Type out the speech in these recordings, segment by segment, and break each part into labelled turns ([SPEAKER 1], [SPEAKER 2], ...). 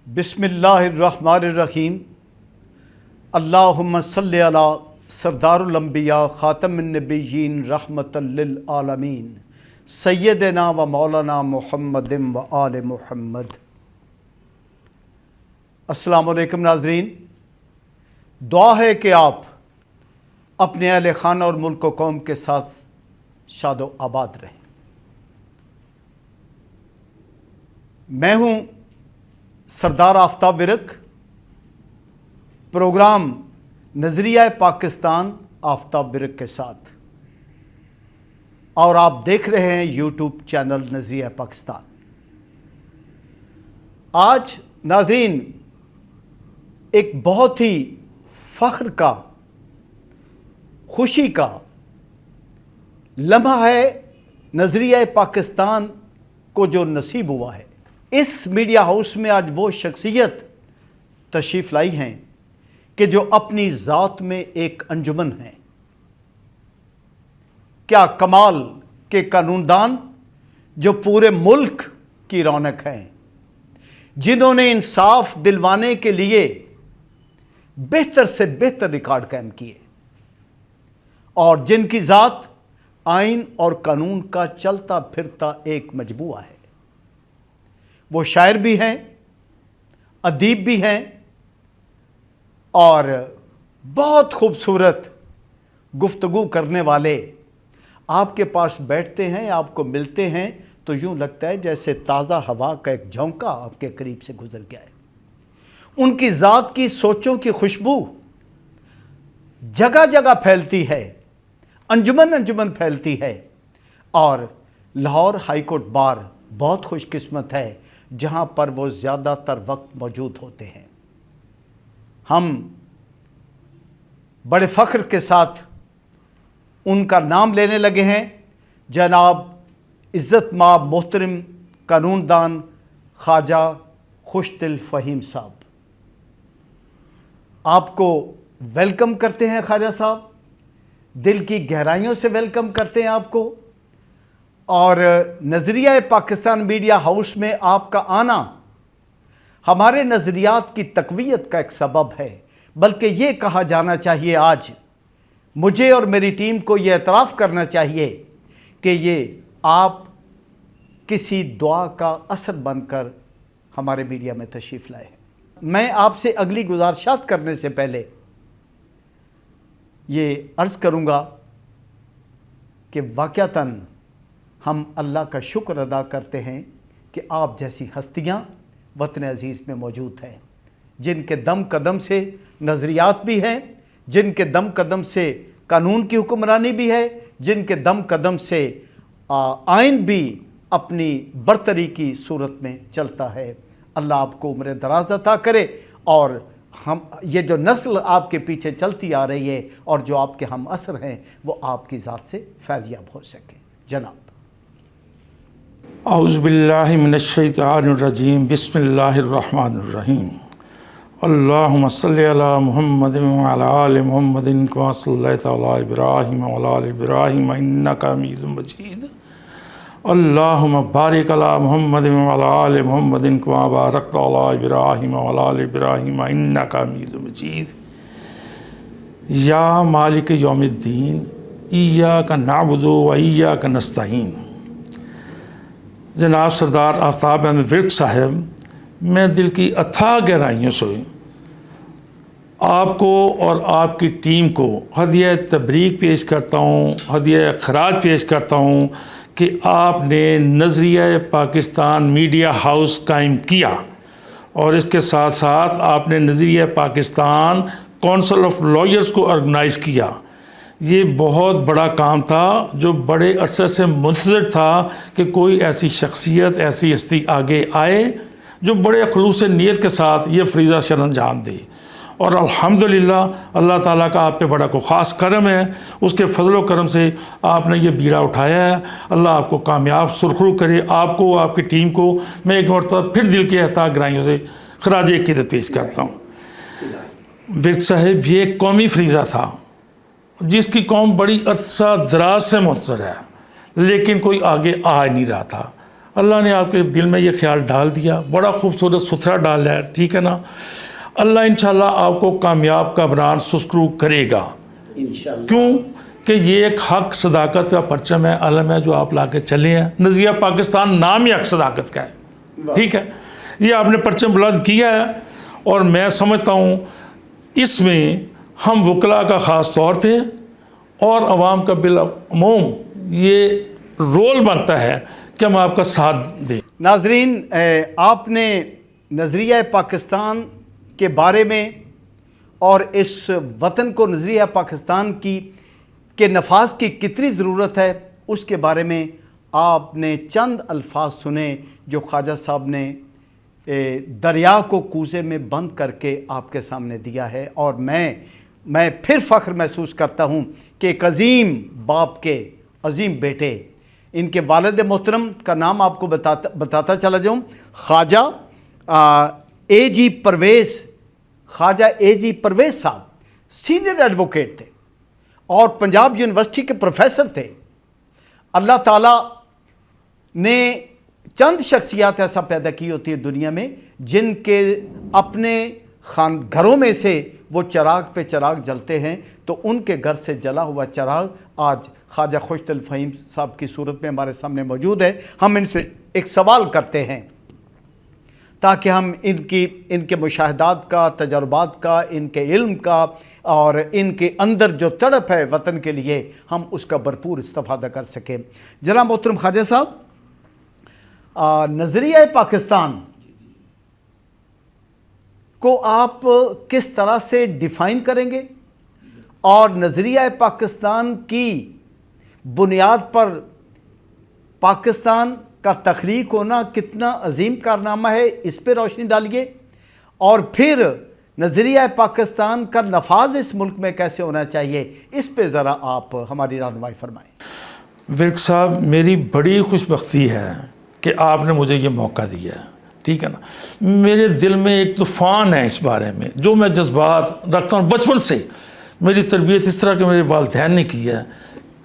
[SPEAKER 1] बिस्मिल्लाहिर्रहमानिर्रहीम। अल्लाहुम्मा सल्लि अला सरदारुल अंबिया ख़ातमुन नबिय्यीन रहमतल लिल आलमीन सय्यदना व मौलाना मुहम्मदिन व आले मुहम्मद। अस्सलामु अलैकुम नाज़रीन, दुआ है कि आप अपने अहले खाना और मुल्क व कौम के साथ शादो आबाद रहें। मैं हूँ सरदार आफ्ताब विरक, प्रोग्राम नज़रिया पाकिस्तान आफ्ताब विरक के साथ, और आप देख रहे हैं यूट्यूब चैनल नज़रिया पाकिस्तान। आज नाज़रीन एक बहुत ही फ़ख्र का, खुशी का लम्हा है नज़रिया पाकिस्तान को जो नसीब हुआ है। इस मीडिया हाउस में आज वो शख्सियत तशरीफ़ लाई हैं कि जो अपनी ज़ात में एक अंजुमन है। क्या कमाल के कानूनदान जो पूरे मुल्क की रौनक हैं, जिन्होंने इंसाफ दिलवाने के लिए बेहतर से बेहतर रिकॉर्ड कायम किए और जिनकी ज़ात आइन और कानून का चलता फिरता एक मजबूआ है। वो शायर भी हैं, अदीब भी हैं और बहुत खूबसूरत गुफ्तगू करने वाले। आपके पास बैठते हैं, आपको मिलते हैं तो यूँ लगता है जैसे ताज़ा हवा का एक झोंका आपके करीब से गुजर गया है। उनकी ज़ात की सोचों की खुशबू जगह जगह फैलती है, अंजुमन अंजुमन फैलती है। और लाहौर हाई कोर्ट बार बहुत खुशकिस्मत है जहाँ पर वो ज़्यादातर वक्त मौजूद होते हैं। हम बड़े फ़ख्र के साथ उनका नाम लेने लगे हैं, जनाब इज़्ज़त माब मोहतरम कानूनदान ख्वाजा खुशदिल फ़हीम साहब। आपको वेलकम करते हैं ख्वाजा साहब, दिल की गहराइयों से वेलकम करते हैं आपको। और नज़रिया पाकिस्तान मीडिया हाउस में आपका आना हमारे नज़रियात की तक़वियत का एक सबब है, बल्कि ये कहा जाना चाहिए, आज मुझे और मेरी टीम को ये एतराफ़ करना चाहिए कि ये आप किसी दुआ का असर बनकर हमारे मीडिया में तशरीफ़ लाए हैं। मैं आपसे अगली गुजारिशात करने से पहले ये अर्ज़ करूँगा कि वाक़अतन हम अल्लाह का शुक्र अदा करते हैं कि आप जैसी हस्तियाँ वतन अज़ीज़ में मौजूद हैं, जिनके दम कदम से नज़रियात भी हैं, जिनके दम कदम से कानून की हुक्मरानी भी है, जिनके दम कदम से आइन भी अपनी बरतरी की सूरत में चलता है। अल्लाह आपको उम्र दराज अता करे और हम ये जो नस्ल आपके पीछे चलती आ रही है और जो आपके हम असर हैं वो आपकी ज़ात से फैज़याब हो सके। जनाब
[SPEAKER 2] औज़ु बिल्लाहि मिनश शैतानिर रजीम, बिस्मिल्लाहिर्रहमानिर्रहीम। अल्लाहुम्मा सल्लि अला मुहम्मदिन व अला आलि मुहम्मदिन कमा सल्लैता अला इब्राहीम व अला आलि इब्राहीम इन्नका हमीदुम मजीद। अल्लाहुम्मा बारिक अला मुहम्मदिन व अला आलि मुहम्मदिन कमा बारकता अला इब्राहीम व अला आलि इब्राहीम इन्नका हमीदुम मजीद। या मालिक यौमिद्दीन इय्याका नअबुदु व इय्याका नस्तईन। जनाब सरदार आफ्ताब अहमद विरक साहब, मैं दिल की अथाह गहराइयों से आपको और आपकी टीम को हदिया तबरीक पेश करता हूँ, हदिया खराज पेश करता हूँ कि आपने नज़रिया पाकिस्तान मीडिया हाउस कायम किया और इसके साथ साथ आपने नज़रिया पाकिस्तान काउंसिल ऑफ लॉयर्स को ऑर्गेनाइज़ किया। ये बहुत बड़ा काम था जो बड़े अरसे से मुंतज़र था कि कोई ऐसी शख्सियत, ऐसी हस्ती आगे आए जो बड़े खुलूस नीयत के साथ ये फ़रीज़ा शर अंजाम दे। और अल्हम्दुलिल्लाह अल्लाह ताला का आप पे बड़ा को ख़ास करम है, उसके फजल करम से आपने ये बीड़ा उठाया है। अल्लाह आपको कामयाब सुरखरू करे, आपको, आपकी टीम को। मैं एक मरतबा फिर दिल की अता गहराइयों से खराज अक़ीदत पेश करता हूँ। विरक साहब, ये एक कौमी फ़रीज़ा था जिसकी कौम बड़ी अरसा दराज से मुंतज़र है, लेकिन कोई आगे आ नहीं रहा था। अल्लाह ने आपके दिल में ये ख्याल डाल दिया, बड़ा खूबसूरत सुथरा डाला है, ठीक है ना। अल्लाह इंशाल्लाह आपको कामयाब का बरान सुस्क्रू करेगा।
[SPEAKER 1] इंशाल्लाह।
[SPEAKER 2] क्यों कि ये एक हक सदाकत का परचम है, अलम है जो आप ला के चले हैं। नज़रिया पाकिस्तान नाम ही हक सदाकत का है, ठीक है। ये आपने परचम बुलंद किया है और मैं समझता हूँ इसमें हम वकला का ख़ास तौर पे और आवाम का बिलअमूम ये रोल बनता है कि हम आपका साथ दें।
[SPEAKER 1] नाजरीन, आपने नज़रिया पाकिस्तान के बारे में और इस वतन को नज़रिया पाकिस्तान के नफाज की कितनी ज़रूरत है उसके बारे में आपने चंद अल्फाज सुने जो ख्वाजा साहब ने दरिया को कूज़े में बंद करके आपके सामने दिया है। और मैं फिर फ़ख्र महसूस करता हूँ कि एक अज़ीम बाप के अज़ीम बेटे, इनके वालिद मोहतरम का नाम आपको बताता चला जाऊँ, ख्वाजा A.G. परवेज़ साहब सीनियर एडवोकेट थे और पंजाब यूनिवर्सिटी के प्रोफेसर थे। अल्लाह ताला ने चंद शख्सियात ऐसा पैदा की होती है दुनिया में जिनके अपने घरों में से वो चिराग पे चिराग जलते हैं, तो उनके घर से जला हुआ चिराग आज ख्वाजा खुशदिल फ़हीम साहब की सूरत में हमारे सामने मौजूद है। हम इनसे एक सवाल करते हैं ताकि हम इनके मुशाहदात का, तजर्बात का, इनके इल्म का और इनके अंदर जो तड़प है वतन के लिए हम उसका भरपूर इस्तेफादा कर सकें। जनाब मोहतरम ख्वाजा साहब, नज़रिया पाकिस्तान को आप किस तरह से डिफ़ाइन करेंगे और नज़रिया पाकिस्तान की बुनियाद पर पाकिस्तान का तख्लीक होना कितना अजीम कारनामा है, इस पर रोशनी डालिए। और फिर नज़रिया पाकिस्तान का नफाज इस मुल्क में कैसे होना चाहिए, इस पे ज़रा आप हमारी रहनुमाई फरमाएं।
[SPEAKER 2] विर्क साहब, मेरी बड़ी खुशबख्ती है कि आपने मुझे ये मौका दिया है, ठीक है ना। मेरे दिल में एक तूफ़ान है इस बारे में, जो मैं जज्बात रखता हूँ बचपन से। मेरी तरबियत इस तरह के मेरे वालिदैन ने की है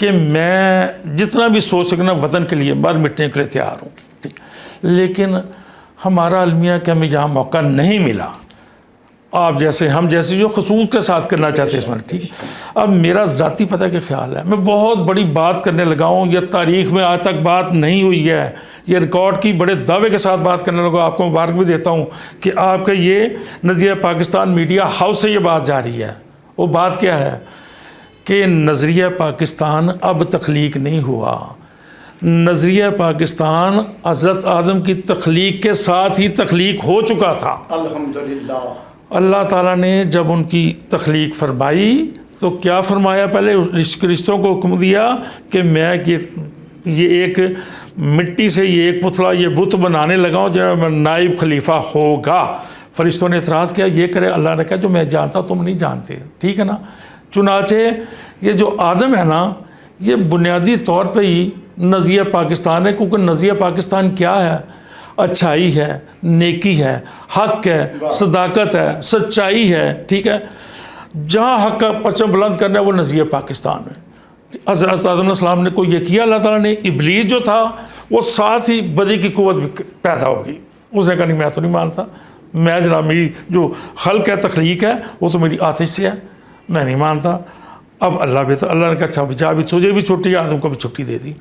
[SPEAKER 2] कि मैं जितना भी सोच सकना वतन के लिए मर मिटने के लिए तैयार हूँ, ठीक। लेकिन हमारा अलमिया कि हमें यहाँ मौका नहीं मिला, आप जैसे हम जैसे जो खसूस के साथ करना चाहते हैं इसमें, ठीक है। अब मेरा ज़ाती पता क्या ख्याल है, मैं बहुत बड़ी बात करने लगा हूँ, यह तारीख़ में आज तक बात नहीं हुई है, ये रिकॉर्ड की बड़े दावे के साथ बात करने लगा। आपको मुबारक भी देता हूँ कि आपका ये नज़रिया पाकिस्तान मीडिया हाउस से ये बात जारी है। वो बात क्या है कि नज़रिया पाकिस्तान अब तख्लीक नहीं हुआ, नज़रिया पाकिस्तान हज़रत आदम की तख्लीक के साथ ही तख्लीक हो चुका था।
[SPEAKER 1] अल्हम्दुलिल्लाह।
[SPEAKER 2] अल्लाह ताला ने जब उनकी तख्लीक फरमाई तो क्या फरमाया, पहले रिश्तों को हुक्म दिया कि मैं ये एक मिट्टी से ये एक पुतला, ये बुत बनाने लगा हूँ जो नाइब खलीफा होगा। फरिश्तों ने एतराज़ किया, ये करे। अल्लाह ने कहा जो मैं जानता तुम नहीं जानते, ठीक है ना। चुनाचे ये जो आदम है ना, ये बुनियादी तौर पे ही नज़रिया पाकिस्तान है, क्योंकि नज़रिया पाकिस्तान क्या है, अच्छाई है, नेकी है, हक है, सदाकत है, सच्चाई है, ठीक है। जहाँ हक का परचम बुलंद करना है वो नज़रिया पाकिस्तान है। हज़रत आदम अलैहिस्सलाम ने को ये किया, अल्लाह ताला ने। इब्लीस जो था वो साथ ही बदी की कुव्वत भी पैदा होगी। उसने कहा नहीं मैं तो नहीं मानता, मैं जनाब मेरी जो खल्क है, तख्लीक है, वो तो मेरी आतिश से है, मैं नहीं मानता। अब अल्लाह भी, तो अल्लाह ने कहा अच्छा जा भी, तुझे भी छुट्टी, आदम को भी छुट्टी दे दी।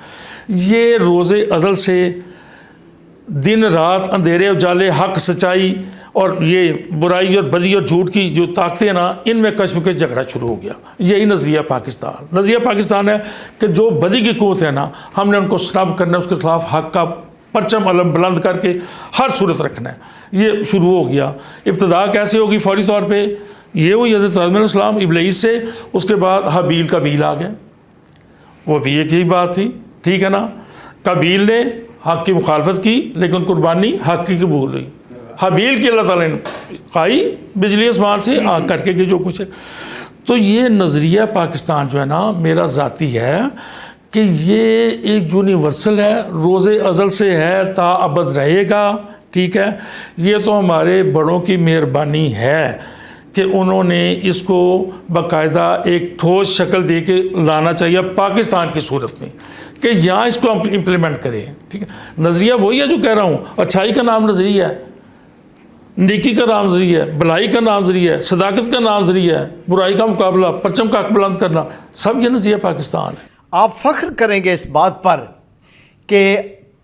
[SPEAKER 2] ये रोज़े अज़ल से दिन रात, अंधेरे उजाले, हक सच्चाई और ये बुराई और बदी और झूठ की जो ताकतें हैं ना, इनमें कश्मकश झगड़ा शुरू हो गया। यही नज़रिया पाकिस्तान। नज़रिया पाकिस्तान है कि जो बदी की कुव्वत है ना, हमने उनको स्नब करना है, उसके ख़िलाफ़ हक का परचम अलम बुलंद करके हर सूरत रखना है। ये शुरू हो गया। इब्तदा कैसे होगी, फौरी तौर पर ये हुई हज़रत आदम अलैहिस्सलाम इब्लीस से, उसके बाद हबील कबील आ गए। वो भी एक ही बात थी, ठीक है ना। कबील ने हक की मुखालफत की लेकिन कुर्बानी हक की कबूल हुई। हबील की अल्लाह ताला ने खाई बिजली आसमान से आग करके कि जो कुछ है। तो ये नज़रिया पाकिस्तान जो है ना, मेरा ज़ाती है कि ये एक यूनिवर्सल है, रोज़े अज़ल से है, ता अबद रहेगा, ठीक है। ये तो हमारे बड़ों की मेहरबानी है कि उन्होंने इसको बाकायदा एक ठोस शक्ल दे के लाना चाहिए पाकिस्तान की सूरत में, कि यहाँ इसको हम इम्प्लीमेंट करें। ठीक है, नज़रिया वही है जो कह रहा हूँ, अच्छाई का नाम नज़रिया है, नेकी का नाम नज़रिया है, भलाई का नाम नज़रिया है, सदाकत का नाम नज़रिया है, बुराई का मुकाबला, परचम का हक बुलंद करना, सब ये नज़रिया पाकिस्तान है।
[SPEAKER 1] आप फ़ख्र करेंगे इस बात पर कि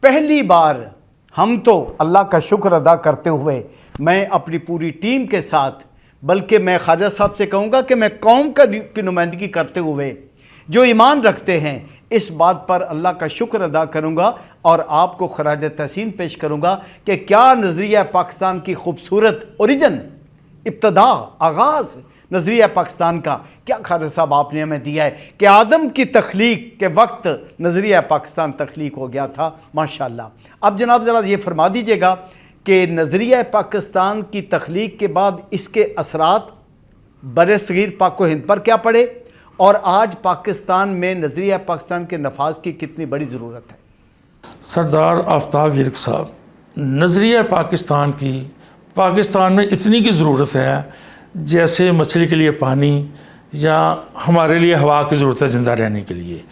[SPEAKER 1] पहली बार हम तो अल्लाह का शुक्र अदा करते हुए, मैं अपनी पूरी टीम के साथ, बल्कि मैं ख्वाजा साहब से कहूँगा कि मैं कौम की नुमाइंदगी करते हुए जो ईमान रखते हैं, इस बात पर अल्लाह का शुक्र अदा करूँगा और आपको खराज तहसीन पेश करूँगा कि क्या नज़रिया पाकिस्तान की खूबसूरत ओरिजिन, इब्तदा, आगाज़ नज़रिया पाकिस्तान का क्या ख्वाजा साहब आपने हमें दिया है कि आदम की तख्लीक के वक्त नज़रिया पाकिस्तान तख्लीक हो गया था, माशाअल्लाह। अब जनाब ज़रा ये फरमा दीजिएगा कि नज़रिया पाकिस्तान की तख्लीक के बाद इसके असरात बर-ए-सग़ीर पाक व हिंद पर क्या पड़े और आज पाकिस्तान में नज़रिया पाकिस्तान के नफाज की कितनी बड़ी ज़रूरत है?
[SPEAKER 2] सरदार आफ्ताब विर्क साहब, नज़रिया पाकिस्तान की पाकिस्तान में इतनी की ज़रूरत है जैसे मछली के लिए पानी या हमारे लिए हवा की ज़रूरत है ज़िंदा रहने के लिए।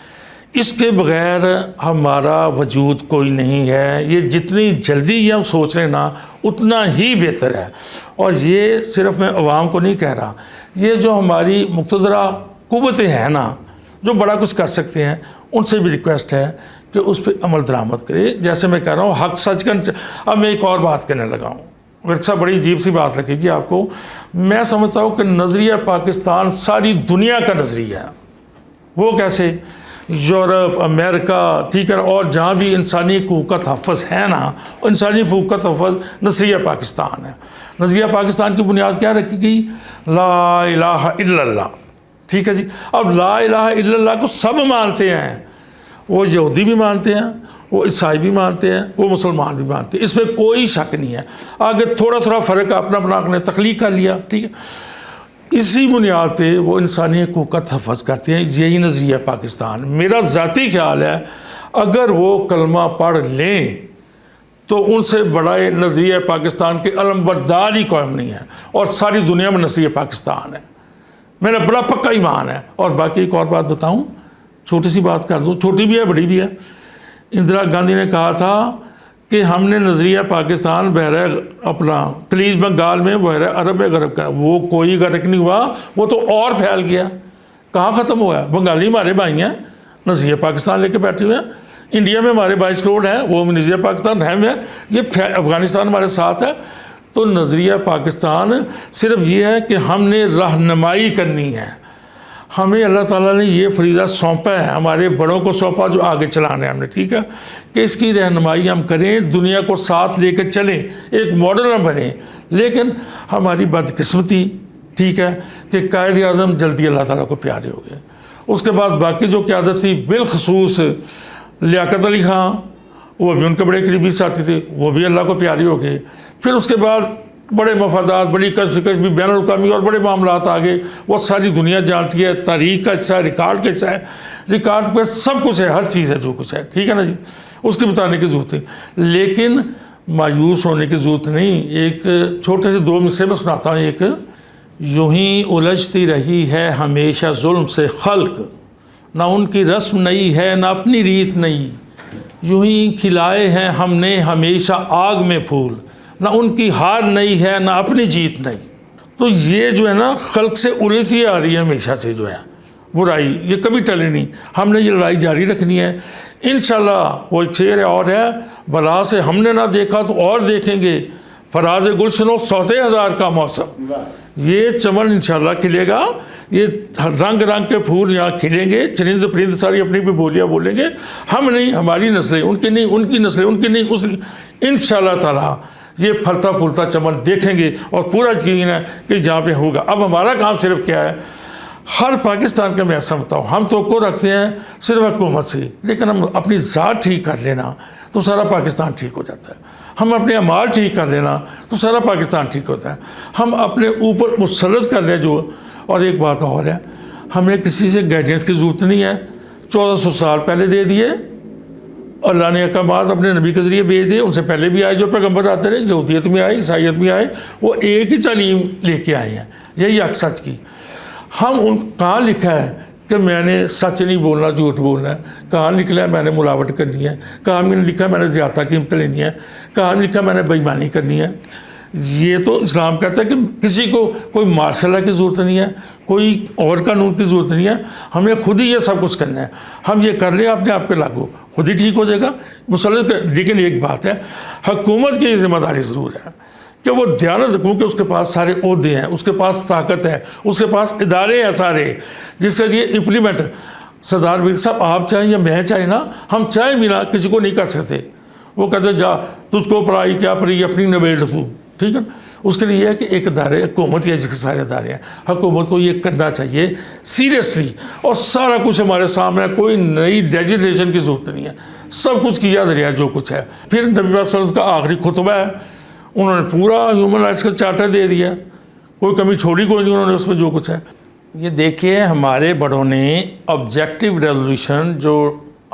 [SPEAKER 2] इसके बग़ैर हमारा वजूद कोई नहीं है। ये जितनी जल्दी ये हम सोच रहे हैं ना, उतना ही बेहतर है। और ये सिर्फ मैं अवाम को नहीं कह रहा, ये जो हमारी मुक़तदरा क़ुव्वतें हैं ना, जो बड़ा कुछ कर सकते हैं, उनसे भी रिक्वेस्ट है कि उस पर अमल दरामद करें। जैसे मैं कह रहा हूँ, हक सच का। अब मैं एक और बात कहने लगा हूँ, विर्क बड़ी अजीब सी बात लगेगी आपको। मैं समझता हूँ कि नज़रिया पाकिस्तान सारी दुनिया का नज़रिया है। वो कैसे? यूरोप, अमेरिका, ठीक है, और जहाँ भी इंसानी हकूक़ का तहफ़्फ़ुज़ है ना, इंसानी हकूक़ का तहफ़्फ़ुज़ नज़रिया पाकिस्तान है। नज़रिया पाकिस्तान की बुनियाद क्या रखी गई? ला इलाहा इल्लल्लाह। ठीक है जी। अब ला इलाहा इल्लल्लाह को सब मानते हैं, वो यहूदी भी मानते हैं, वो ईसाई भी मानते हैं, वो मुसलमान भी मानते हैं, इसमें कोई शक नहीं है। आगे थोड़ा थोड़ा फ़र्क अपना अपना ने तख्लीक कर लिया, ठीक है। इसी बुनियाद पे वो इंसानी हकूक़ का तहफ़्फ़ुज़ करते हैं। यही नज़रिया पाकिस्तान। मेरा ज़ाती ख्याल है, अगर वो कलमा पढ़ लें तो उनसे बड़ा नज़रिया पाकिस्तान के अलमबरदार ही कौम नहीं है, और सारी दुनिया में नज़रिया पाकिस्तान है। मेरा बड़ा पक्का ईमान है। और बाकी एक और बात बताऊं, छोटी सी बात कर दूं, छोटी भी है बड़ी भी है। इंदिरा गांधी ने कहा था कि हमने नज़रिया पाकिस्तान बहरा अपना खलीज बंगाल में बहरा अरब में गर्क का, वो कोई गर्क नहीं हुआ, वो तो और फैल गया। कहाँ ख़त्म हुआ? बंगाली हमारे भाई हैं, नज़रिया पाकिस्तान लेके बैठे हुए हैं। इंडिया में हमारे 22 करोड़ हैं, वो नज़रिया पाकिस्तान है में, ये अफ़गानिस्तान हमारे साथ है। तो नज़रिया पाकिस्तान सिर्फ ये है कि हमने रहनुमाई करनी है। हमें अल्लाह ताला ने ये फरीज़ा सौंपा है, हमारे बड़ों को सौंपा जो आगे चलाना है हमने, ठीक है, कि इसकी रहनुमाई हम करें, दुनिया को साथ लेकर चलें, एक मॉडल न बने। लेकिन हमारी बदकिस्मती, ठीक है, कि कायद आज़म जल्दी अल्लाह ताला को प्यारे हो गए। उसके बाद बाकी जो क़यादत थी, बिलखसूस लियाकत अली ख़ां, वो भी उनके बड़े करीबी साथी थे, वो भी अल्लाह को प्यारे हो गए। फिर उसके बाद बड़े मफादात, बड़ी कश भी, बैनुल अक़वामी और बड़े मामलात आ गए। वो सारी दुनिया जानती है, तारीख़ का हिस्सा है, रिकॉर्ड का हिस्सा है, रिकॉर्ड पर सब कुछ है, हर चीज़ है जो कुछ है, ठीक है ना जी। उसकी बताने की ज़रूरत है, लेकिन मायूस होने की ज़रूरत नहीं। एक छोटे से 2 मिसरे में सुनाता हूँ। एक, यूं ही उलझती रही है हमेशा जुल्म से खल्क, ना उनकी रस्म नई है ना अपनी रीत नई, यूं ही खिलाए हैं हमने हमेशा आग में फूल, ना उनकी हार नई है ना अपनी जीत नई। तो ये जो है ना, खल्क से उलझती आ रही है हमेशा से, जो है बुराई, ये कभी टले नहीं। हमने ये लड़ाई जारी रखनी है इंशाल्लाह। वो एक शेर और है, बला से हमने ना देखा तो और देखेंगे, फराज गुलशनो 100,000 का मौसम। ये चमन इंशाल्लाह खिलेगा, ये रंग रंग के फूल यहाँ खिलेंगे, चरिंद परिंद सारी अपनी भी बोलियाँ बोलेंगे। हम नहीं, हमारी नस्लें, उनकी नहीं, उनकी नस्लें, उनकी नहीं, उस इंशाल्लाह ताला ये फलता फूलता चमन देखेंगे। और पूरा यकीन है कि जहाँ पे होगा। अब हमारा काम सिर्फ क्या है, हर पाकिस्तान का मैं समझता हूँ, हम तो को रखते हैं सिर्फ हुकूमत से, लेकिन हम अपनी ज़ात ठीक कर लेना तो सारा पाकिस्तान ठीक हो जाता है। हम अपने अमाल ठीक कर लेना तो सारा पाकिस्तान ठीक होता है। हम अपने ऊपर मुसल्लत कर लें जो। और एक बात और है, हमें किसी से गाइडेंस की ज़रूरत नहीं है। 1400 साल पहले दे दिए, अल्लाह ने अहकामात अपने नबी के ज़रिए भेज दिए, उनसे पहले भी आए जो पैगम्बर आते रहे, यहूदियत में आए, ईसाइयत में आए, वो एक ही तालीम लेके आए हैं, यही हक सच की। हम उन कहाँ लिखा है कि मैंने सच नहीं बोलना, झूठ बोलना है? कहाँ निकला है मैंने मिलावट करनी है? कहाँ मैंने लिखा है मैंने ज़्यादा कीमत लेनी है? कहाँ लिखा है मैंने बेईमानी करनी है? ये तो इस्लाम कहता है कि किसी को कोई मार्शल लॉ की ज़रूरत नहीं है, कोई और कानून की ज़रूरत नहीं है, हमें खुद ही ये सब कुछ करना है। हम ये कर रहे हैं अपने आप पे लागू, खुद ही ठीक हो जाएगा मुसलत। लेकिन एक बात है, हुकूमत की जिम्मेदारी ज़रूर है कि वो ध्यान रखूँ कि उसके पास सारे ओहदे हैं, उसके पास ताकत है, उसके पास इदारे हैं सारे, जिसके लिए इम्प्लीमेंट। सरदार वकील साहब, आप चाहें या मैं चाहे ना, हम चाहे भी ना किसी को नहीं कर सकते। वो कहते जा तुझको पढ़ाई क्या पढ़ी, अपनी नवेड़ तू, ठीक है। उसके लिए यह है कि एक इदारे हुकूमत के जिसके सारे इदारे हैं, हुकूमत को ये करना चाहिए सीरियसली। और सारा कुछ हमारे सामने है, कोई नई डेजिग्नेशन की ज़रूरत नहीं है, सब कुछ किया दरिया जो कुछ है। फिर नबी पाक सल्लल्लाहु अलैहि वसल्लम का आखिरी खुतबा है, उन्होंने पूरा ह्यूमन राइट्स का चार्टर दे दिया, कोई कमी छोड़ी कोई नहीं उन्होंने उसमें जो कुछ है। ये देखिए हमारे बड़ों ने ऑब्जेक्टिव रेजोल्यूशन जो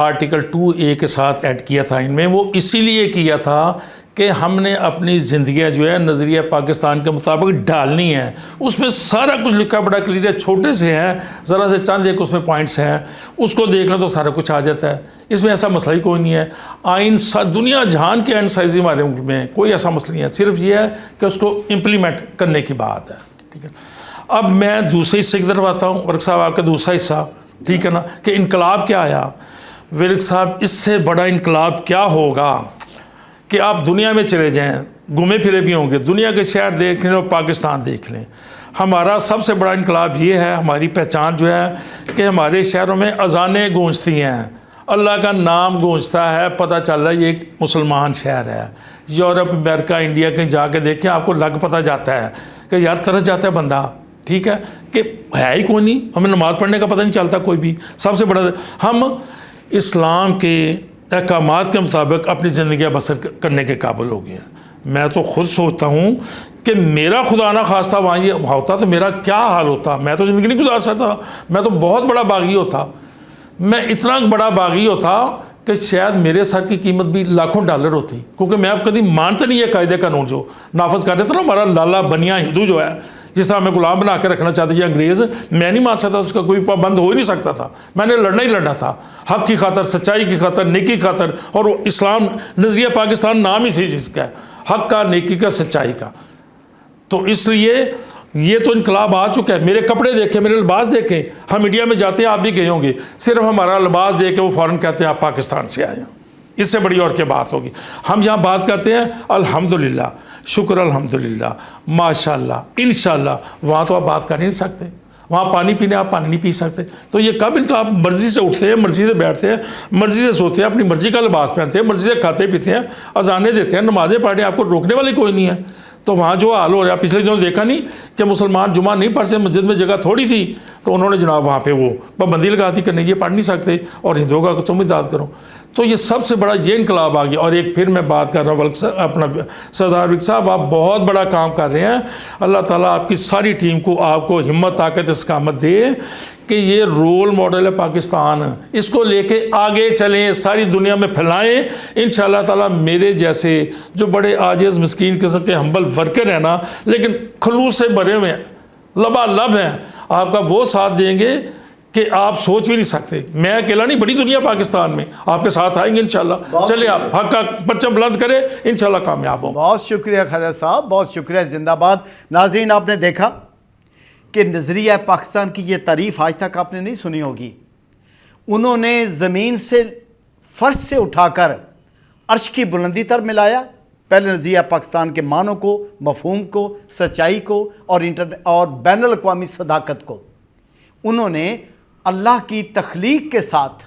[SPEAKER 2] आर्टिकल 2A के साथ ऐड किया था इनमें, वो इसीलिए किया था कि हमने अपनी ज़िंदगियाँ जो है नज़रिया पाकिस्तान के मुताबिक डालनी है। उसमें सारा कुछ लिखा बड़ा क्लियर है, छोटे से हैं, ज़रा से चंद एक उसमें पॉइंट्स हैं, उसको देख लें तो सारा कुछ आ जाता है। इसमें ऐसा मसला ही कोई नहीं है। आइन दुनिया जहान के एंड साइज हमारे मुल्क में कोई ऐसा मसला नहीं है, सिर्फ ये है कि उसको इम्प्लीमेंट करने की बात है, ठीक है। अब मैं दूसरे हिस्से की तरफ आता हूँ, वर्क साहब आपका दूसरा हिस्सा, ठीक है ना, कि इनकलाब क्या आया। वर्क साहब, इससे बड़ा इनकलाब क्या होगा कि आप दुनिया में चले जाएं, घूमे फिरे भी होंगे, दुनिया के शहर देख लें और पाकिस्तान देख लें। हमारा सबसे बड़ा इनकलाब ये है, हमारी पहचान जो है कि हमारे शहरों में अजानें गूंजती हैं, अल्लाह का नाम गूंजता है, पता चल रहा है ये एक मुसलमान शहर है। यूरोप, अमेरिका, इंडिया कहीं जाके देखें, आपको लग पता जाता है कि यार तरस जाता है बंदा, ठीक है, कि है ही कोई नहीं, हमें नमाज़ पढ़ने का पता नहीं चलता कोई भी। सबसे बड़ा हम इस्लाम के अहकामात के मुताबिक अपनी ज़िंदगी बसर करने के काबिल हो गए हैं। मैं तो खुद सोचता हूँ कि मेरा खुदा ना खास्ता वहाँ ये होता तो मेरा क्या हाल होता। मैं तो ज़िंदगी नहीं गुजार सकता, मैं तो बहुत बड़ा बागी होता, मैं इतना बड़ा बागी होता कि शायद मेरे सर की कीमत भी लाखों डॉलर होती, क्योंकि मैं अब कभी मानता नहीं है कायदे कानून जो नाफज कर रहे थे ना। हमारा लाला बनिया हिंदू जो है, जिस तरह हमें गुलाम बना के रखना चाहते थे अंग्रेज़, मैं नहीं मान सकता, उसका कोई पाबंद हो ही नहीं सकता था। मैंने लड़ना ही लड़ना था, हक की खातर, सच्चाई की खातर, नेकी की खातर। और इस्लाम नज़रिया पाकिस्तान नाम ही इसी चीज़ का है, हक का, नेकी का, सच्चाई का। तो इसलिए ये तो इनकलाब आ चुका है। मेरे कपड़े देखें, मेरे लिबास देखें, हम इंडिया में जाते हैं, आप भी गए होंगे, सिर्फ हमारा लिबास देख के वो फ़ौरन कहते हैं आप पाकिस्तान से आए हैं। इससे बड़ी और क्या बात होगी। हम यहाँ बात करते हैं अल्हम्दुलिल्लाह, शुक्र अल्हम्दुलिल्लाह, माशाल्लाह, इंशाल्लाह। वहाँ तो आप बात कर नहीं सकते, वहाँ पानी पीने आप पानी नहीं पी सकते। तो ये कब इनकलाब? मर्ज़ी से उठते हैं, मर्ज़ी से बैठते हैं, मर्ज़ी से सोते हैं, अपनी मर्ज़ी का लिबास पहनते हैं, मर्ज़ी से खाते पीते हैं, अजाने देते हैं, नमाज़ें पढ़ते हैं, आपको रोकने वाले कोई नहीं है। तो वहाँ जो हाल हो रहा है, पिछले दिनों देखा नहीं कि मुसलमान जुमा नहीं पढ़ सकते, मस्जिद में जगह थोड़ी थी तो उन्होंने जनाब वहाँ पे वो पाबंदी लगा दी कि नहीं ये पढ़ नहीं सकते और हिंदुओं का तुम इदाद करो। तो ये सबसे बड़ा ये इनकलाब आ गया। और एक फिर मैं बात कर रहा हूँ अपना सरदार वकील साहब, आप बहुत बड़ा काम कर रहे हैं। अल्लाह ताला आपकी सारी टीम को, आपको हिम्मत, ताकत, इस्कामत दे कि ये रोल मॉडल है पाकिस्तान, इसको लेके आगे चलें, सारी दुनिया में फैलाएं। इंशाअल्लाह ताला मेरे जैसे जो बड़े आजिज़ मिस्कीन किस्म के हम्बल वर्कर हैं ना, लेकिन खलूस से भरे हुए हैं, लबालब हैं, आपका वो साथ देंगे कि आप सोच भी नहीं सकते। मैं अकेला नहीं, बड़ी दुनिया पाकिस्तान में आपके साथ आएंगे इंशाल्लाह। चलिए आप हक का परचम बुलंद करें, इंशाल्लाह कामयाब हों।
[SPEAKER 1] बहुत शुक्रिया खैर साहब, बहुत शुक्रिया, जिंदाबाद। नाज़रीन, आपने देखा कि नज़रिया पाकिस्तान की ये तारीफ़ आज तक आपने नहीं सुनी होगी। उन्होंने ज़मीन से, फ़र्श से उठाकर अर्श की बुलंदी तर मिलाया। पहले नज़रिया पाकिस्तान के मानों को, मफ़हूम को, सच्चाई को और बैनुल अक़वामी सदाकत को उन्होंने अल्लाह की तख्लीक के साथ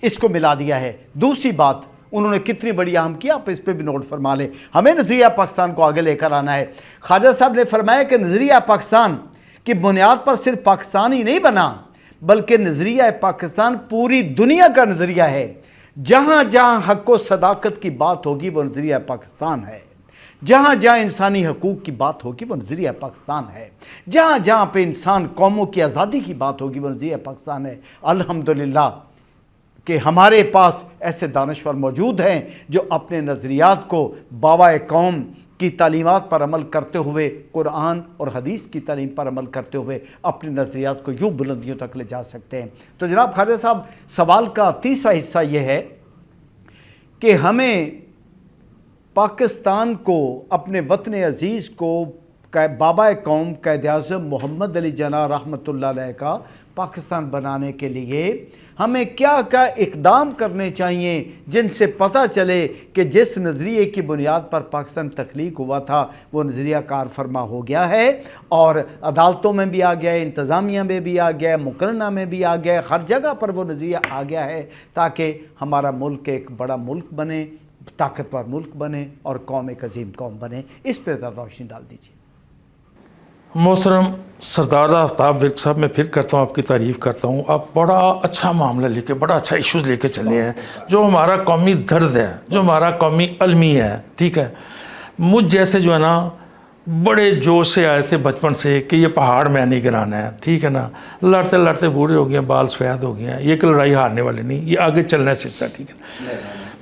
[SPEAKER 1] इसको मिला दिया है। दूसरी बात, उन्होंने कितनी बड़ी अहम की, आप इस पर भी नोट फरमा लें। हमें नज़रिया पाकिस्तान को आगे लेकर आना है। ख्वाजा साहब ने फरमाया कि नज़रिया पाकिस्तान की बुनियाद पर सिर्फ पाकिस्तान ही नहीं बना, बल्कि नज़रिया पाकिस्तान पूरी दुनिया का नज़रिया है। जहाँ जहाँ हक़ व सदाकत की बात होगी वो नज़रिया पाकिस्तान है, जहाँ जहाँ इंसानी हकूक़ की बात होगी वो नज़रिया पाकिस्तान है, जहाँ जहाँ पे इंसान कौमों की आज़ादी की बात होगी वो नज़रिया पाकिस्तान है। अल्हम्दुलिल्लाह कि हमारे पास ऐसे दानश्वर मौजूद हैं जो अपने नज़रियात को बाबा कौम की तालीमात पर अमल करते हुए, कुरान और हदीस की तालीम पर अमल करते हुए अपने नज़रियात को यूँ बुलंदियों तक ले जा सकते हैं। तो जनाब ख्वाजा साहब, सवाल का तीसरा हिस्सा यह है कि हमें पाकिस्तान को, अपने वतन अज़ीज़ को, बाबा कौम क़ायद-ए-आज़म मोहम्मद अली जना रहमतुल्लाह अलैह का पाकिस्तान बनाने के लिए हमें क्या क्या इक़दाम करने चाहिए जिनसे पता चले कि जिस नज़रिए की बुनियाद पर पाकिस्तान तख्लीक हुआ था वो नज़रिया कार फरमा हो गया है और अदालतों में भी आ गया है, इंतज़ामिया में भी आ गया है, मुकरना में भी आ गया है, हर जगह पर वो नज़रिया आ गया है ताकि हमारा मुल्क एक बड़ा मुल्क बने, ताकतवर मुल्क बने और कौम एक अजीम कौम बने। इस पर ज़रा रोशनी डाल दीजिए।
[SPEAKER 2] मोहतरम सरदार आफ्ताब विर्क साहब, मैं फिर करता हूँ, आपकी तारीफ़ करता हूँ। आप बड़ा अच्छा मामला लेके, बड़ा अच्छा इश्यूज़ लेके चले हैं, जो हमारा कौमी दर्द है, जो हमारा कौमी अलमी है। ठीक है, मुझ जैसे जो है ना बड़े जोश से आए थे बचपन से कि ये पहाड़ में नहीं गिराना है। ठीक है ना, लड़ते लड़ते बूढ़े हो गए, बाल सफ़ेद हो गए हैं, ये कि लड़ाई हारने वाले नहीं, ये आगे चलना है सिलसिला। ठीक है,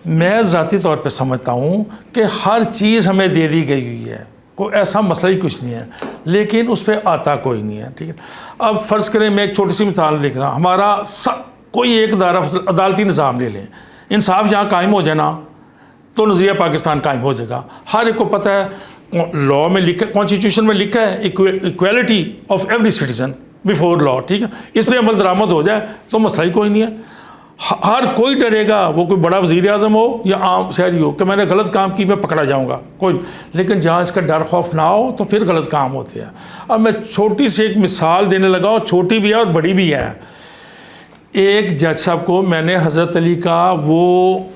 [SPEAKER 2] मैं ज़ाती तौर पर समझता हूँ कि हर चीज़ हमें दे दी गई हुई है, कोई ऐसा मसला ही कुछ नहीं है, लेकिन उस पर आता कोई नहीं है। ठीक है, अब फ़र्ज़ करें, मैं एक छोटी सी मिसाल लिख रहा हूँ, हमारा कोई एक दायरा अदालती निज़ाम ले लें, इंसाफ जहाँ कायम हो जाए ना तो नज़रिया पाकिस्तान कायम हो जाएगा। हर एक को पता है, लॉ में लिखा, कॉन्स्टिट्यूशन में लिखा है equality of every citizen before law. ठीक है, इस पर अमल दरामद हो जाए तो मसला ही कोई नहीं है। हर कोई डरेगा, वो कोई बड़ा वज़ीर आज़म हो या आम शहरी हो, कि मैंने गलत काम की मैं पकड़ा जाऊंगा, कोई। लेकिन जहाँ इसका डर खौफ ना हो तो फिर गलत काम होते हैं। अब मैं छोटी सी एक मिसाल देने लगा, और छोटी भी है और बड़ी भी है। एक जज साहब को मैंने हज़रत अली का वो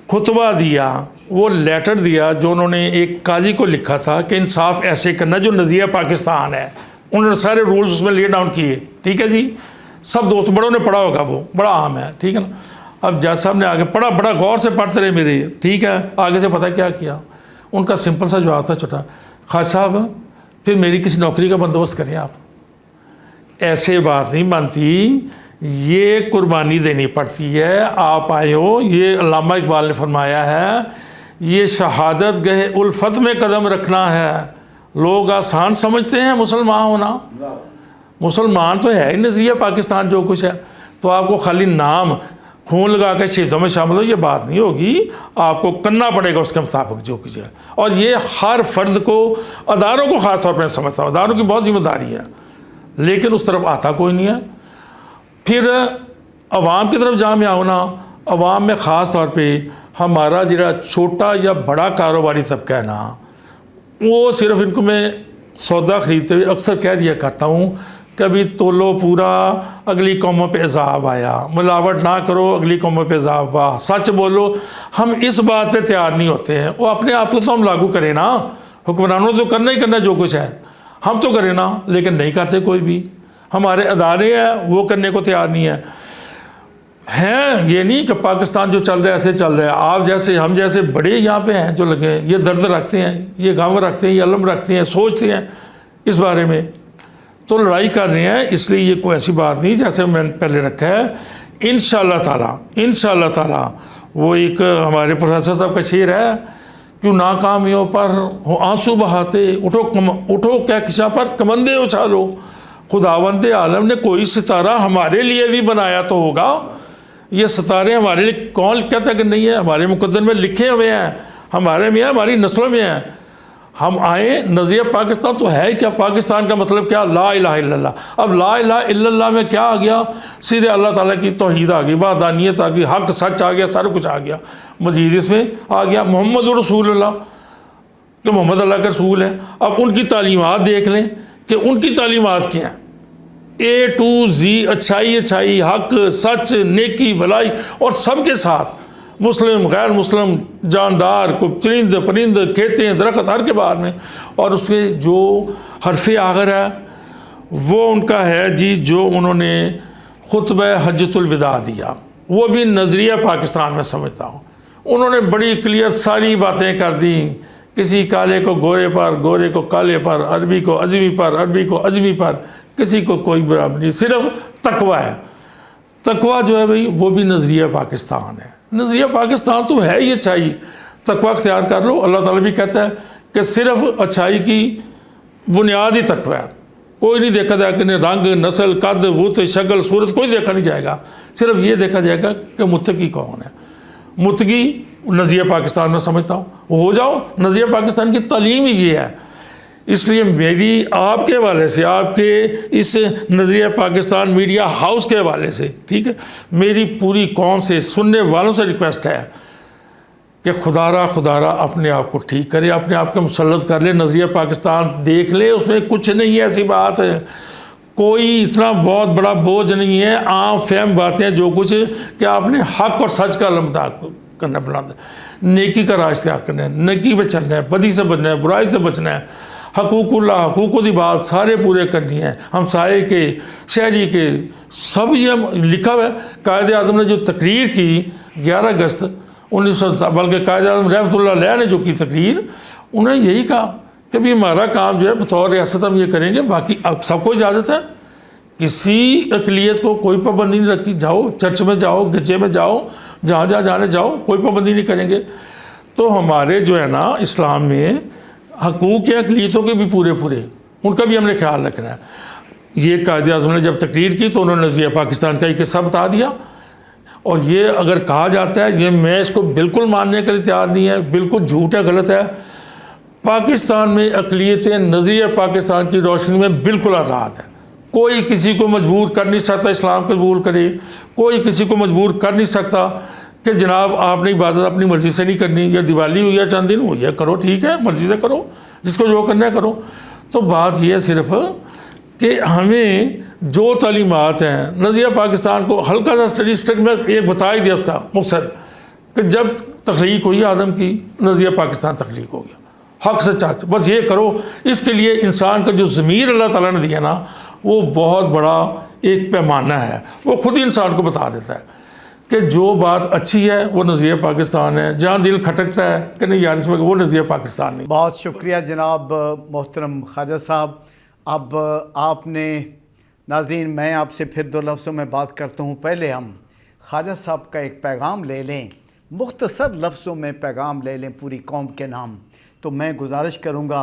[SPEAKER 2] खुतबा दिया, वो लेटर दिया जो उन्होंने एक काजी को लिखा था कि इंसाफ ऐसे करना जो नज़रिया पाकिस्तान है। उन्होंने सारे रूल्स उसमें ले डाउन किए। ठीक है जी, सब दोस्त बड़ों ने पढ़ा होगा, वो बड़ा आम है। ठीक है ना, अब जज साहब ने आगे पढ़ा, बड़ा गौर से पढ़ते रहे मेरे। ठीक है, आगे से पता क्या किया, उनका सिंपल सा जवाब था, छोटा, खास साहब फिर मेरी किसी नौकरी का बंदोबस्त करें आप। ऐसे बात नहीं बनती, ये कुर्बानी देनी पड़ती है। आप आए हो, ये अल्लामा इकबाल ने फरमाया है, ये शहादत गहे उल्फत में कदम रखना है। लोग आसान समझते हैं मुसलमान होना, मुसलमान तो है ही नज़रिया पाकिस्तान जो कुछ है। तो आपको खाली नाम खून लगा के शहीदों में शामिल हो, ये बात नहीं होगी, आपको करना पड़ेगा उसके मुताबिक जो कुछ है। और ये हर फर्द को, अदारों को ख़ास तौर पर समझता हूँ, अदारों की बहुत जिम्मेदारी है, लेकिन उस तरफ आता कोई नहीं है। फिर अवाम की तरफ जहाँ में आओ ना, अवाम में ख़ास तौर पर हमारा जरा छोटा या बड़ा कारोबारी तबका है ना, वो सिर्फ इनको मैं सौदा ख़रीदते हुए अक्सर कह दिया करता हूँ, कभी तोलो पूरा, अगली कौमों पे अज़ाब आया, मिलावट ना करो, अगली कौमों पे अज़ाब आ, सच बोलो। हम इस बात पे तैयार नहीं होते हैं। वो अपने आप को तो हम लागू करें ना, हुक्मरानों तो करना ही करना जो कुछ है, हम तो करें ना, लेकिन नहीं करते कोई भी। हमारे अदारे हैं वो करने को तैयार नहीं है। ये नहीं कि पाकिस्तान जो चल रहा है ऐसे चल रहा है। आप जैसे, हम जैसे बड़े यहाँ पे हैं जो लगे हैं, ये दर्द रखते हैं, ये गम रखते हैं, ये अलम रखते हैं, सोचते हैं इस बारे में, तो लड़ाई कर रहे हैं। इसलिए ये कोई ऐसी बात नहीं, जैसे मैंने पहले रखा है, इंशाअल्लाह ताला वो एक हमारे प्रोफेसर साहब का शेर है, क्यों नाकामियों पर हो आंसू बहाते, उठो क्या किसा पर कमंदे उछालो, खुदावंद आलम ने कोई सितारा हमारे लिए भी बनाया तो होगा। ये सितारे हमारे लिए कौन कहता कि नहीं है, हमारे मुकद्दर में लिखे हुए हैं, हमारे में है, हमारी नस्लों में है। हम आए, नज़रिया पाकिस्तान तो है क्या, पाकिस्तान का मतलब क्या, ला इलाहा इल्लल्लाह। अब ला इलाहा इल्लल्लाह में क्या आ गया, सीधे अल्लाह ताला की तौहीद आ गई, वहदानियत आ गई, हक सच आ गया, सारा कुछ आ गया। मजीद इसमें आ गया मोहम्मद रसूलुल्लाह, कि मोहम्मद अल्लाह के रसूल है। अब उनकी तालीमात देख लें कि उनकी तालीमात क्या है, A to Z, अच्छाई, हक सच, नेकी भलाई, और सबके साथ मुस्लिम गैर मुस्लिम, जानदार को, चरिंद परिंद, खेतें दरख्त, हर के बारे में। और उसके जो हरफ आखिर है वो उनका है जी, जो उन्होंने खुतबा हज्जतुल विदा दिया, वो भी नज़रिया पाकिस्तान में समझता हूँ। उन्होंने बड़ी क्लियर सारी बातें कर दी, किसी काले को गोरे पर, गोरे को काले पर, अरबी को अजमी पर, अरबी को अजमी पर, किसी को कोई बराबर नहीं, सिर्फ तकवा है। तकवा जो है भाई वो भी नज़रिया पाकिस्तान है। नज़रिया पाकिस्तान तो है ही अच्छाई, तकवा अख्तियार कर लो। अल्लाह ताला भी कहता है कि सिर्फ अच्छाई की बुनियाद ही तकवा है। कोई नहीं देखा जाएगा कि रंग, नस्ल, कद, बुत, शक्ल, सूरत कोई देखा नहीं जाएगा, सिर्फ ये देखा जाएगा कि मुत्तकी कौन है। मुत्तकी नज़रिया पाकिस्तान में समझता हूँ हो जाओ। नज़रिया पाकिस्तान की तालीम ही ये है। इसलिए मेरी आपके हवाले से, आपके इस नज़रिया पाकिस्तान मीडिया हाउस के हवाले से, ठीक है, मेरी पूरी कौम से, सुनने वालों से रिक्वेस्ट है कि खुदारा अपने आप को ठीक करे, अपने आप को मुसल्लत कर ले, नज़रिया पाकिस्तान देख ले। उसमें कुछ नहीं है, ऐसी बात है, कोई इतना बहुत बड़ा बोझ नहीं है। आम फहम बातें हैं जो कुछ कि आपने हक और सच का अलमदार करना बुलाना, नेकी का रास्ता करना है, नेकी पे चलना है, बदी से बचना है, बुराई से बचना है, हकूकुल्लाह, हकूकों की बात सारे पूरे करनी है, हमसाये के, शहरी के, सब ये लिखा हुआ है। कायदे आज़म ने जो तकरीर की 11 अगस्त 1900, बल्कि कायदे आज़म रहमतुल्लाह अलैह ने जो की तकरीर, उन्होंने यही कहा कि भी हमारा काम जो है बतौर रियासत हम ये करेंगे, बाकी अब सबको इजाज़त है, किसी अक़लियत को कोई पाबंदी नहीं रखी। जाओ चर्च में जाओ, गिरजे में जाओ, जहाँ जहाँ जाने जाओ, कोई पाबंदी नहीं करेंगे। तो हमारे जो है ना इस्लाम में हकूक़ अक़लियतों के भी पूरे उनका भी हमने ख्याल रखना है। ये कायदे आज़म ने जब तकरीर की तो उन्होंने नज़रिया पाकिस्तान का एक किस्सा बता दिया। और ये अगर कहा जाता है, ये मैं इसको बिल्कुल मानने के लिए तैयार नहीं है, बिल्कुल झूठ है, गलत है। पाकिस्तान में अक़लियतें नज़रिया पाकिस्तान की रोशनी में बिल्कुल आज़ाद है। कोई किसी को मजबूर कर नहीं सकता इस्लाम कबूल करे, कोई किसी को मजबूर कर नहीं सकता कि जनाब आपने इबादत अपनी मर्ज़ी से नहीं करनी, या दिवाली हुई या चंद दिन हुई है, करो, ठीक है, मर्ज़ी से करो, जिसको जो करना है करो। तो बात यह सिर्फ कि हमें जो तालीमात हैं, नज़रिया पाकिस्तान को हल्का सा स्टडी में एक बता ही दिया उसका मकसद कि जब तख्लीक हुई आदम की, नज़रिया पाकिस्तान तख्लीक हो गया, हक से चाहते, बस ये करो। इसके लिए इंसान का जो ज़मीर अल्लाह ताला ने दिया ना, वो बहुत बड़ा एक पैमाना है, वो खुद ही इंसान को बता देता है कि जो बात अच्छी है वो नज़रिया पाकिस्तान है, जहाँ दिल खटकता है कि नहीं यार इसमें, वो नज़रिया पाकिस्तान नहीं।
[SPEAKER 1] बहुत शुक्रिया जनाब मोहतरम ख्वाजा साहब। अब आपने, नाज़रीन मैं आपसे फिर 2 लफ्ज़ों में बात करता हूँ। पहले हम ख्वाजा साहब का एक पैगाम ले लें, मुख्तसर लफ्ज़ों में पैगाम ले लें पूरी कौम के नाम। तो मैं गुजारिश करूँगा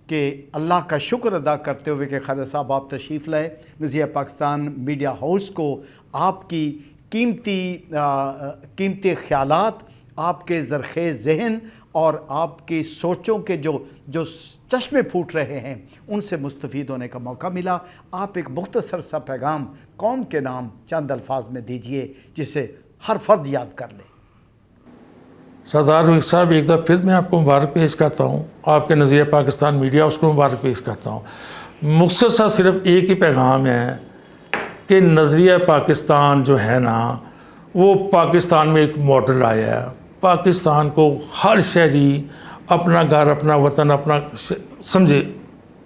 [SPEAKER 1] कि अल्लाह का शुक्र अदा करते हुए कि ख्वाजा साहब आप तशरीफ़ लाए नज़रिया पाकिस्तान मीडिया हाउस को, आपकी कीमती ख़यालात, आपके ज़रख़ेज़ ज़हन और आपकी सोचों के जो चश्मे फूट रहे हैं, उनसे मुस्तफ़ीद होने का मौका मिला। आप एक मुख्तसर सा पैगाम कौम के नाम चंद अल्फाज में दीजिए जिसे हर फर्द याद कर ले।
[SPEAKER 2] सरदार रोहित साहब, एक दफ़ा फिर मैं आपको मुबारक पेश करता हूँ, आपके नज़रिया पाकिस्तान मीडिया उसको मुबारक पेश करता हूँ। मुख्तसर सिर्फ एक ही पैगाम है कि नज़रिया पाकिस्तान जो है ना, वो पाकिस्तान में एक मॉडल आया है। पाकिस्तान को हर शहरी अपना घर, अपना वतन, अपना समझे,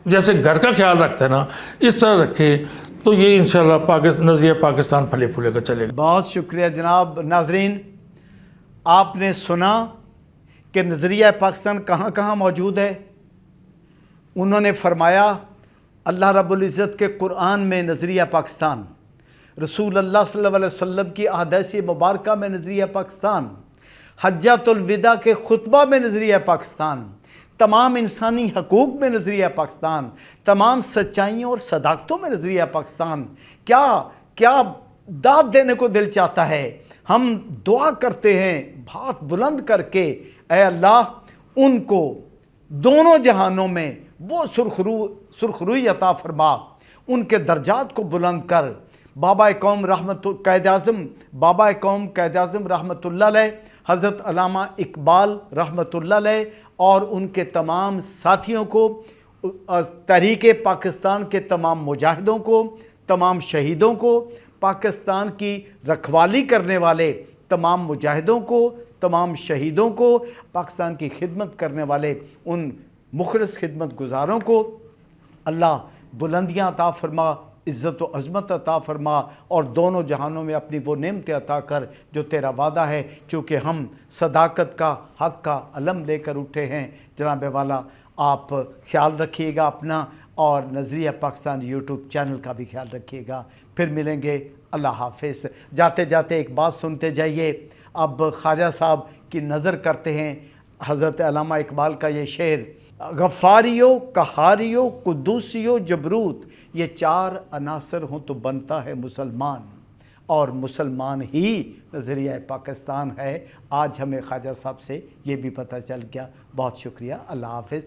[SPEAKER 2] जैसे घर का ख्याल रखता है ना, इस तरह रखे, तो ये इंशाल्लाह नज़रिया पाकिस्तान फले फूले का चलेगा।
[SPEAKER 1] बहुत शुक्रिया जनाब। नाजरीन, आपने सुना कि नज़रिया पाकिस्तान कहाँ कहाँ मौजूद है। उन्होंने फरमाया अल्लाह रब्बुल इज़्ज़त के कुरान में नज़रिया पाकिस्तान, रसूल अल्लाह सल्लल्लाहु अलैहि वसल्लम की अहादीस मुबारका में नज़रिया पाकिस्तान, हज्जतुल विदा के खुतबा में नज़रिया पाकिस्तान, तमाम इंसानी हकूक़ में नज़रिया पाकिस्तान, तमाम सच्चाइयों और सदाकतों में नज़रिया पाकिस्तान। क्या क्या दाद देने को दिल चाहता है। हम दुआ करते हैं हाथ बुलंद करके, ऐ अल्लाह उनको दोनों जहानों में वो सुरखरुई अता फरमा, उनके दर्जात को बुलंद कर। बाबा कौम कायद आज़म रहमतुल्लाह अलैह, हज़रत अल्लामा इकबाल रहमतुल्लाह अलैह और उनके तमाम साथियों को, तहरीक पाकिस्तान के तमाम मुजाहिदों को, तमाम शहीदों को, पाकिस्तान की रखवाली करने वाले तमाम मुजाहिदों को, तमाम शहीदों को, पाकिस्तान की खिदमत करने वाले उन मुखलिस खिदमत गुजारों को अल्लाह बुलंदियाँ अता फरमा, इज़्ज़त व अज़मत अता फरमा और दोनों जहानों में अपनी वो नेमतें अता कर जो तेरा वादा है। चूँकि हम सदाकत का, हक़ का अलम लेकर उठे हैं। जनाब वाला, आप ख्याल रखिएगा अपना और नज़रिया पाकिस्तान यूट्यूब चैनल का भी ख्याल रखिएगा। फिर मिलेंगे, अल्लाह हाफिज़। जाते जाते एक बात सुनते जाइए। अब ख्वाजा साहब की नज़र करते हैं हज़रत अल्लामा इकबाल का ये शेर, गफ़ारियो, कहारियो, कुद्दूसियो, जबरूत, ये 4 अनासर हों तो बनता है मुसलमान, और मुसलमान ही नज़रिया पाकिस्तान है। आज हमें ख्वाजा साहब से ये भी पता चल गया। बहुत शुक्रिया, अल्लाह हाफ़िज़।